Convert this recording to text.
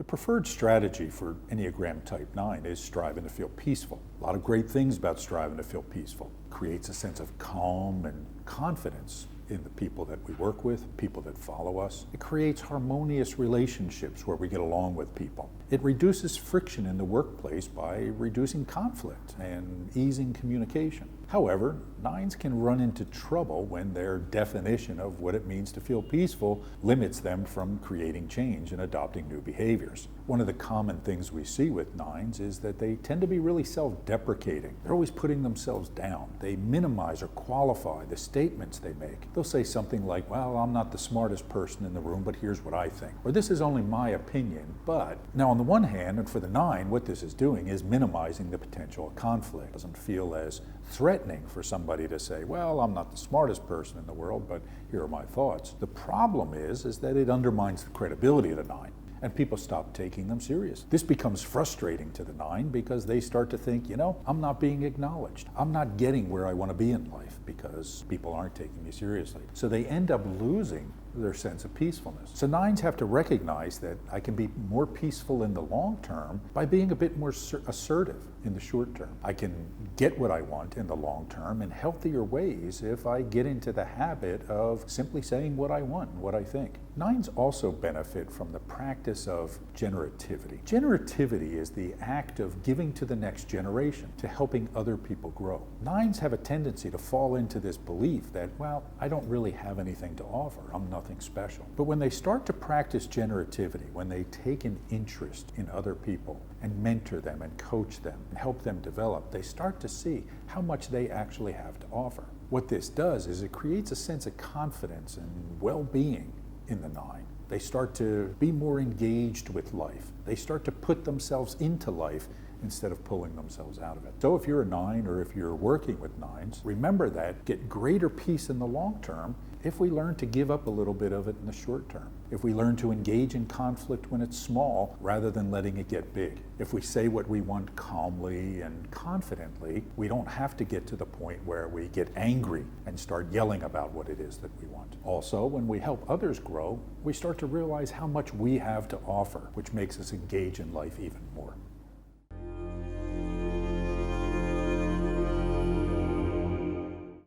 The preferred strategy for Enneagram Type 9 is striving to feel peaceful. A lot of great things about striving to feel peaceful. It creates a sense of calm and confidence in the people that we work with, people that follow us. It creates harmonious relationships where we get along with people. It reduces friction in the workplace by reducing conflict and easing communication. However, 9s can run into trouble when their definition of what it means to feel peaceful limits them from creating change and adopting new behaviors. One of the common things we see with 9s is that they tend to be really self-deprecating. They're always putting themselves down. They minimize or qualify the statements they make. They'll say something like, well, I'm not the smartest person in the room, but here's what I think. Or this is only my opinion, but. Now on the one hand, and for the 9, what this is doing is minimizing the potential of conflict. It doesn't feel as threatening for somebody to say, well, I'm not the smartest person in the world, but here are my thoughts. The problem is that it undermines the credibility of the 9. And people stop taking them serious. This becomes frustrating to the 9 because they start to think, I'm not being acknowledged. I'm not getting where I want to be in life because people aren't taking me seriously. So they end up losing their sense of peacefulness. So 9s have to recognize that I can be more peaceful in the long term by being a bit more assertive in the short term. I can get what I want in the long term in healthier ways if I get into the habit of simply saying what I want and what I think. 9s also benefit from the practice of generativity. Generativity is the act of giving to the next generation, to helping other people grow. 9s have a tendency to fall into this belief that, well, I don't really have anything to offer. I'm nothing special. But when they start to practice generativity, when they take an interest in other people and mentor them and coach them and help them develop, they start to see how much they actually have to offer. What this does is it creates a sense of confidence and well-being in the 9. They start to be more engaged with life. They start to put themselves into life instead of pulling themselves out of it. So if you're a 9 or if you're working with 9s, remember that get greater peace in the long term if we learn to give up a little bit of it in the short term. If we learn to engage in conflict when it's small rather than letting it get big. If we say what we want calmly and confidently, we don't have to get to the point where we get angry and start yelling about what it is that we want. Also, when we help others grow, we start to realize how much we have to offer, which makes us engage in life even more.